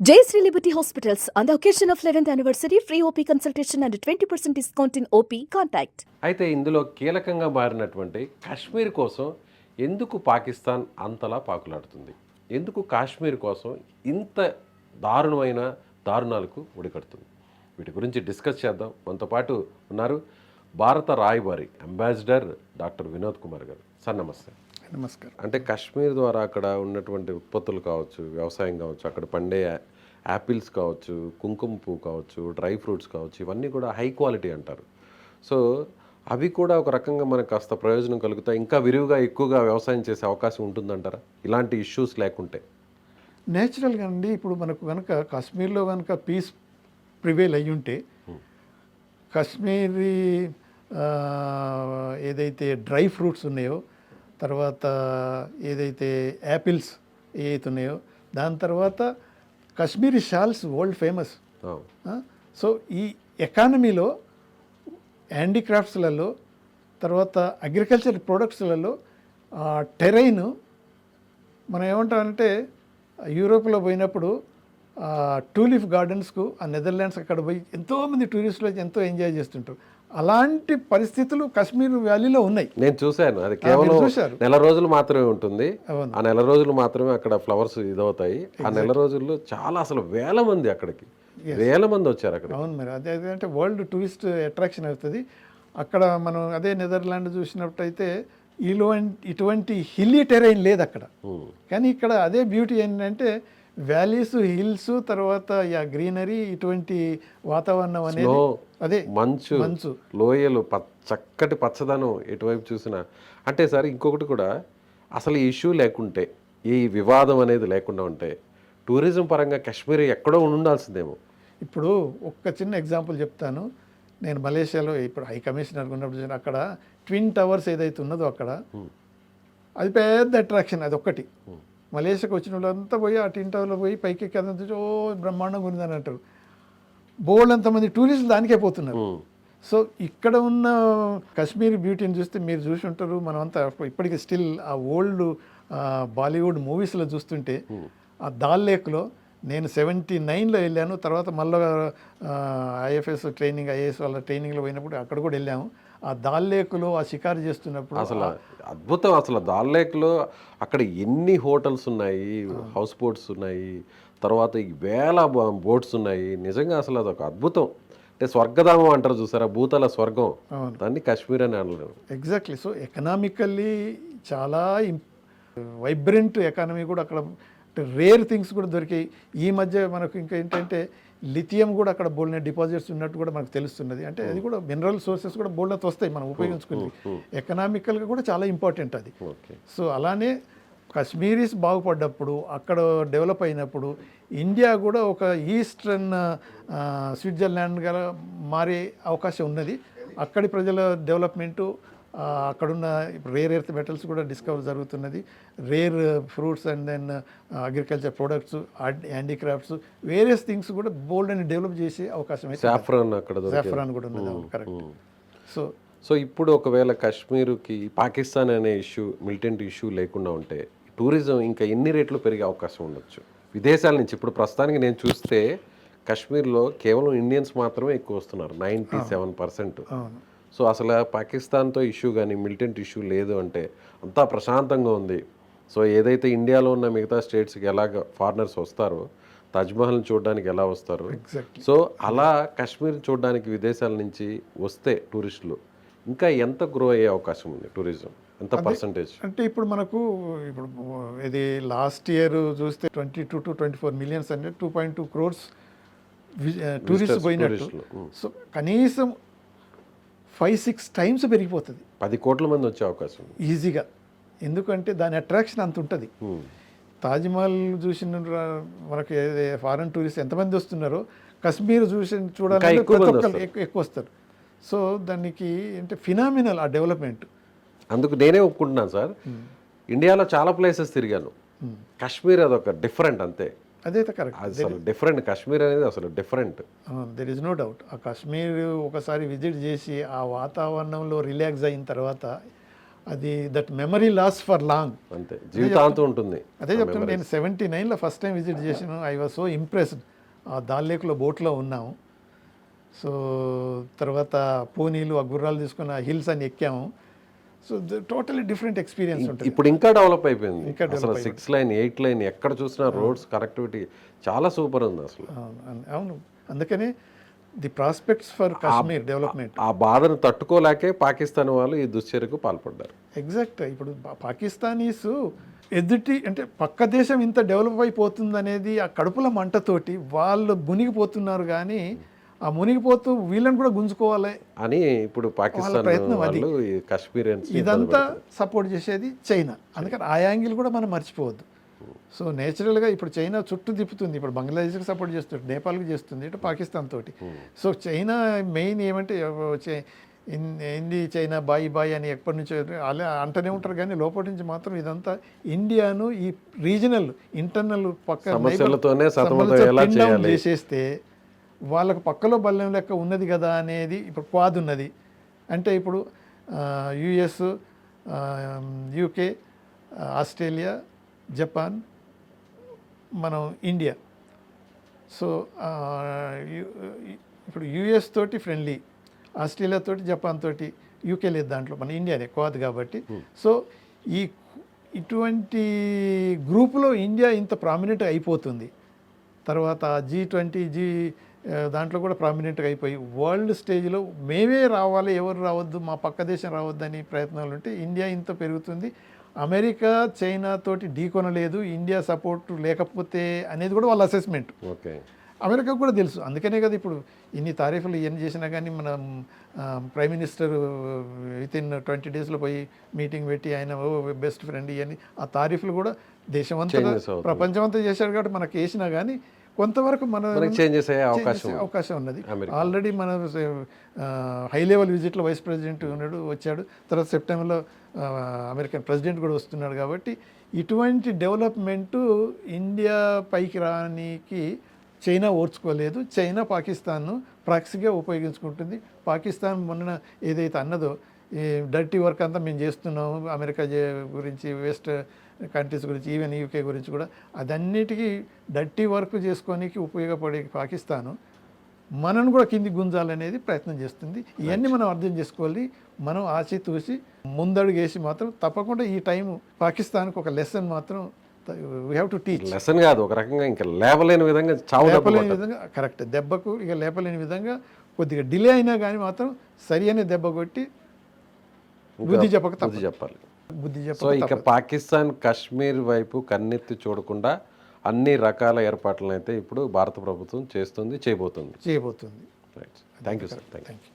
Jayashree Liberty Hospitals, on the occasion of 11th anniversary, free OP consultation and 20% discount in OP. Contact. అయితే ఇందులో కీలకంగా మారినటువంటి కాశ్మీర్ కోసం ఎందుకు పాకిస్తాన్ అంతలా పాకులాడుతుంది, ఎందుకు కాశ్మీర్ కోసం ఇంత దారుణమైన దారుణాలకు ఒడికడుతుంది, వీటి గురించి డిస్కస్ చేద్దాం. మనతో పాటు ఉన్నారు భారత రాయబారి అంబాసిడర్ డాక్టర్ వినోద్ కుమార్ గారు. సార్ నమస్తే. నమస్కారం. అంటే కాశ్మీర్ ద్వారా అక్కడ ఉన్నటువంటి ఉత్పత్తులు కావచ్చు, వ్యవసాయం కావచ్చు, అక్కడ పండే యాపిల్స్ కావచ్చు, కుంకుమ పువ్వు కావచ్చు, డ్రై ఫ్రూట్స్ కావచ్చు, ఇవన్నీ కూడా హై క్వాలిటీ అంటారు. సో అవి కూడా ఒక రకంగా మనకు కాస్త ప్రయోజనం కలుగుతాయి, ఇంకా విరివిగా ఎక్కువగా వ్యవసాయం చేసే అవకాశం ఉంటుందంటారా ఇలాంటి ఇష్యూస్ లేకుంటే? నేచురల్గా అండి, ఇప్పుడు మనకు కనుక కాశ్మీర్లో కనుక పీస్ ప్రివేల్ అయ్యి ఉంటే కాశ్మీరీ ఏదైతే డ్రై ఫ్రూట్స్ ఉన్నాయో, తర్వాత ఏదైతే యాపిల్స్ ఏవైతే ఉన్నాయో, దాని తర్వాత Kashmiri shawls world famous. So ఈ ఎకానమీలో హ్యాండీక్రాఫ్ట్స్లలో, తర్వాత అగ్రికల్చర్ ప్రొడక్ట్స్లలో టెరైన్ మనం ఏమంటామంటే, యూరోప్లో పోయినప్పుడు టూలిప్ గార్డెన్స్కు ఆ నెదర్లాండ్స్ అక్కడ పోయి ఎంతోమంది టూరిస్టులు ఎంతో ఎంజాయ్ చేస్తుంటారు. అలాంటి పరిస్థితులు కాశ్మీర్ వ్యాలీలో ఉన్నాయి. నేను చూశాను. అది కేవలం నెల రోజులు మాత్రమే ఉంటుంది. ఆ నెల రోజులు మాత్రమే అక్కడ ఫ్లవర్స్ ఇదవుతాయి. ఆ నెల రోజుల్లో చాలా అసలు వేల మంది అక్కడికి వేల మంది వచ్చారు అక్కడ. అవును, మరి అదే అంటే వరల్డ్ టూరిస్ట్ అట్రాక్షన్ అవుతుంది అక్కడ. మనం అదే నెదర్లాండ్ చూసినట్టయితే ఇటువంటి హిల్లీ టెరైన్ లేదు అక్కడ. కానీ ఇక్కడ అదే బ్యూటీ ఏంటంటే వ్యాలీస్, హిల్స్, తర్వాత గ్రీనరీ, ఇటువంటి వాతావరణం అనేది, అదే మంచు లోయలు, చక్కటి పచ్చదనం ఎటువైపు చూసినా. అంటే సార్ ఇంకొకటి కూడా, అసలు ఈ ఇష్యూ లేకుంటే, ఈ వివాదం అనేది లేకుండా ఉంటే టూరిజం పరంగా కాశ్మీర్ ఎక్కడో ఉండాల్సిందేమో. ఇప్పుడు ఒక్క చిన్న ఎగ్జాంపుల్ చెప్తాను. నేను మలేషియాలో ఇప్పుడు హై కమిషనర్ ఉన్నప్పుడు అక్కడ ట్విన్ టవర్స్ ఏదైతే ఉన్నదో అక్కడ అది పెద్ద అట్రాక్షన్. అది ఒక్కటి. మలేషియాకి వచ్చిన వాళ్ళంతా పోయి ఆ ట్విన్ టవర్లో పోయి పైకి ఎక్కి ఓ బ్రహ్మాండంగా ఉందని అంటారు. బోల్డ్ అంతమంది టూరిస్టులు దానికే పోతున్నారు. సో ఇక్కడ ఉన్న కాశ్మీర్ బ్యూటీని చూస్తే మీరు చూసి ఉంటారు. మనమంతా ఇప్పటికీ స్టిల్ ఆ ఓల్డ్ బాలీవుడ్ మూవీస్లో చూస్తుంటే, ఆ దాల్ లేక్లో నేను 79లో వెళ్ళాను. తర్వాత మళ్ళీ ఐఎఫ్ఎస్ ట్రైనింగ్, ఐఏఎస్ వాళ్ళ ట్రైనింగ్లో పోయినప్పుడు అక్కడ కూడా వెళ్ళాము. ఆ దాల్ లేక్లో ఆ షికారు చేస్తున్నప్పుడు అసలు అద్భుతం. అసలు దాల్ లేక్లో అక్కడ ఎన్ని హోటల్స్ ఉన్నాయి, హౌస్ బోట్స్ ఉన్నాయి, తర్వాత వేల బోట్స్ ఉన్నాయి. నిజంగా అసలు అదొక అద్భుతం. అంటే స్వర్గధామం అంటారు చూసారా, భూతల స్వర్గం, దాన్ని కాశ్మీర్ అని అనలేదు. ఎగ్జాక్ట్లీ. సో ఎకనామికల్లీ చాలా వైబ్రెంట్ ఎకానమీ కూడా అక్కడ. రేర్ థింగ్స్ కూడా దొరికాయి. ఈ మధ్య మనకు ఇంకా ఏంటంటే లిథియం కూడా అక్కడ బోల్డ్ డిపాజిట్స్ ఉన్నట్టు కూడా మనకు తెలుస్తున్నది. అంటే అది కూడా మినరల్ సోర్సెస్ కూడా బోల్డ్ వస్తాయి మనం ఉపయోగించుకుని. ఎకనామికల్గా కూడా చాలా ఇంపార్టెంట్ అది. సో అలానే కాశ్మీరీస్ బాగుపడ్డప్పుడు, అక్కడ డెవలప్ అయినప్పుడు, ఇండియా కూడా ఒక ఈస్టర్న్ స్విట్జర్లాండ్గా మారే అవకాశం ఉన్నది. అక్కడి ప్రజల డెవలప్మెంటు, అక్కడున్న రేర్ ఎర్త్ మెటల్స్ కూడా డిస్కవర్ జరుగుతున్నది. Rare fruits and then agriculture products, handicrafts, various things కూడా బోల్డ్ అని డెవలప్ చేసే అవకాశం అయితే. సాఫ్రాన్ కూడా ఉన్నది. కరెక్ట్. సో ఇప్పుడు ఒకవేళ కాశ్మీర్కి పాకిస్తాన్ అనే ఇష్యూ, మిలిటెంట్ ఇష్యూ లేకుండా ఉంటే టూరిజం ఇంకా ఎన్ని రేట్లు పెరిగే అవకాశం ఉండొచ్చు విదేశాల నుంచి? ఇప్పుడు ప్రస్తుతానికి నేను చూస్తే కాశ్మీర్లో కేవలం ఇండియన్స్ మాత్రమే ఎక్కువ వస్తున్నారు, 97%. సో అసలు పాకిస్తాన్తో ఇష్యూ కానీ మిలిటెంట్ ఇష్యూ లేదు అంటే అంతా ప్రశాంతంగా ఉంది. సో ఏదైతే ఇండియాలో ఉన్న మిగతా స్టేట్స్కి ఎలాగ ఫారినర్స్ వస్తారో, తాజ్మహల్ని చూడడానికి ఎలా వస్తారు, సో అలా కాశ్మీర్ చూడడానికి విదేశాల నుంచి వస్తే టూరిస్టులు ఇంకా ఎంత గ్రో అయ్యే అవకాశం ఉంది టూరిజం? ఎంత పర్సంటేజ్? అంటే ఇప్పుడు మనకు ఇప్పుడు ఇది లాస్ట్ ఇయర్ చూస్తే 22 to 24 మిలియన్స్ అంటే 2.2 crores టూరిస్ట్ పోయినట్టు. సో కనీసం 5-6 times పెరిగిపోతుంది. 10 కోట్ల మంది వచ్చే అవకాశం ఈజీగా. ఎందుకంటే దాని అట్రాక్షన్ అంత ఉంటుంది. తాజ్మహల్ చూసిన మనకి ఫారెన్ టూరిస్ట్ ఎంతమంది వస్తున్నారో, కాశ్మీర్ చూడాలంటే ప్రతి ఒక్కరు ఎక్కువ వస్తారు. సో దానికి అంటే ఫినామినల్ ఆ డెవలప్మెంట్. అందుకు నేనే ఒప్పుకుంటున్నాను సార్. ఇండియాలో చాలా ప్లేసెస్ తిరిగాను, కాశ్మీర్ అదొక డిఫరెంట్ అంతే. అదైతే కరెక్ట్. అసలు డిఫరెంట్. కాశ్మీర్ అనేది అసలు different. There is no doubt. ఆ కాశ్మీర్ ఒకసారి విజిట్ చేసి ఆ వాతావరణంలో రిలాక్స్ అయిన తర్వాత అది that memory loss for long. అంతే, జీవితాంతం ఉంటుంది. అదే చెప్తున్నాను, నేను 79లో ఫస్ట్ టైం విజిట్ చేసాను. I was so impressed. ఆ దాల్ లేక్లో బోట్లో ఉన్నాము. సో తర్వాత పోనీలు, ఆ గుర్రాలు తీసుకుని ఆ హిల్స్ అని ఎక్కాము. సో టోటలీ డిఫరెంట్ ఎక్స్పీరియన్స్ ఉంటుంది. ఇప్పుడు ఇంకా డెవలప్ అయిపోయింది. ఇంకా అసలు 6 లైన్ 8 లైన్ ఎక్కడ చూసినా రోడ్స్ కనెక్టివిటీ చాలా సూపర్ ఉంది అసలు. అవును, అందుకనే the prospects for Kashmir development. ఆ బాధను తట్టుకోలేకే పాకిస్తాన్ వాళ్ళు ఈ దుశ్చర్యకు పాల్పడ్డారు. ఎగ్జాక్ట్. ఇప్పుడు పాకిస్తానీస్ ఎదుటి అంటే పక్క దేశం ఇంత డెవలప్ అయిపోతుంది అనేది ఆ కడుపుల మంటతోటి వాళ్ళు మునిగిపోతున్నారు. కానీ ఆ మునిగిపోతూ వీళ్ళని కూడా గుంజుకోవాలి అని ఇప్పుడు పాకిస్తాన్ ప్రయత్నం అది. వాళ్ళు ఈ కాశ్మీరియన్స్ ఇదంతా సపోర్ట్ చేసేది చైనా. అందుకని ఆ యాంగిల్ కూడా మనం మర్చిపోవద్దు. సో నేచురల్గా ఇప్పుడు చైనా చుట్టూ తిప్పుతుంది. ఇప్పుడు బంగ్లాదేశ్కి సపోర్ట్ చేస్తుంది, నేపాల్కి చేస్తుంది, ఇటు పాకిస్తాన్ తోటి. సో చైనా మెయిన్ ఏమంటే హిందీ చైనా బాయ్ బాయ్ అని ఎప్పటి నుంచో అలా అంటూనే ఉంటారు. కానీ లోపల నుంచి మాత్రం ఇదంతా ఇండియాను ఈ రీజనల్ ఇంటర్నల్ పక్క సమస్యలతోనే సతమతమయ్యేలా చేయాలి. చేసేస్తే వాళ్ళకు పక్కలో బల్లెం లెక్క ఉన్నది కదా అనేది ఇప్పుడు క్వాద్ ఉన్నది. అంటే ఇప్పుడు యుఎస్, యూకే, ఆస్ట్రేలియా, జపాన్, మనం ఇండియా. సో ఇప్పుడు యుఎస్ తోటి ఫ్రెండ్లీ, ఆస్ట్రేలియా తోటి, జపాన్ తోటి, యూకే లేదు దాంట్లో, మన ఇండియానే క్వాద్ కాబట్టి. సో ఇటువంటి గ్రూపులో ఇండియా ఇంత ప్రామినెంట్ అయిపోతుంది. తర్వాత G20 దాంట్లో కూడా ప్రామినెంట్గా అయిపోయి వరల్డ్ స్టేజ్లో మేమే రావాలి, ఎవరు రావద్దు, మా పక్క దేశం రావద్దు అని ప్రయత్నాలు ఉంటే ఇండియా ఇంత పెరుగుతుంది. అమెరికా చైనా తోటి ఢీకొనలేదు, ఇండియా సపోర్ట్ లేకపోతే అనేది కూడా వాళ్ళ అసెస్మెంట్. ఓకే, అమెరికాకు కూడా తెలుసు. అందుకనే కదా ఇప్పుడు ఇన్ని తారీఫులు ఇవన్నీ చేసినా కానీ మన ప్రైమ్ మినిస్టర్ వితిన్ 20 డేస్లో పోయి మీటింగ్ పెట్టి ఆయన బెస్ట్ ఫ్రెండ్ ఇవన్నీ ఆ తారీఫులు కూడా దేశమంతా ప్రపంచమంతా చేశాడు. కాబట్టి మనకు వేసినా కానీ కొంతవరకు మన చేంజ్ చేసే అవకాశం ఉన్నది. ఆల్రెడీ మన హై లెవెల్ విజిట్లో వైస్ ప్రెసిడెంట్ వచ్చాడు. తర్వాత సెప్టెంబర్లో అమెరికన్ ప్రెసిడెంట్ కూడా వస్తున్నాడు. కాబట్టి ఇటువంటి డెవలప్మెంటు ఇండియా పైకి రానికి చైనా ఓర్చుకోలేదు. చైనా పాకిస్తాన్ను ప్రాక్సీగా ఉపయోగించుకుంటుంది. పాకిస్తాన్ మొన్న ఏదైతే అన్నదో ఈ డర్టీ వర్క్ అంతా మేము చేస్తున్నాము అమెరికా గురించి, వెస్ట్ కంట్రీస్ గురించి, ఈవెన్ యూకే గురించి కూడా, అదన్నిటికీ డర్టీ వర్క్ చేసుకోనికి ఉపయోగపడే పాకిస్తాను మనను కూడా కింది గుంజాలనేది ప్రయత్నం చేస్తుంది. ఇవన్నీ మనం అర్థం చేసుకోవాలి. మనం ఆచితూసి ముందడుగు వేసి మాత్రం తప్పకుండా ఈ టైం పాకిస్తాన్కి ఒక లెసన్ మాత్రం we have to teach. Lesson కాదు, ఒక రకంగా ఇంకా లేపలేని విధంగా, లేపలేని విధంగా, కరెక్ట్, దెబ్బకు ఇక లేపలేని విధంగా కొద్దిగా డిలే అయినా కానీ మాత్రం సరి అనే దెబ్బ కొట్టి బుద్ధి చెప్పాలి. సో ఇక పాకిస్తాన్ కాశ్మీర్ వైపు కన్నెత్తి చూడకుండా అన్ని రకాల ఏర్పాట్లను అయితే ఇప్పుడు భారత ప్రభుత్వం చేయబోతుంది. Right. Thank you sir. Thank you.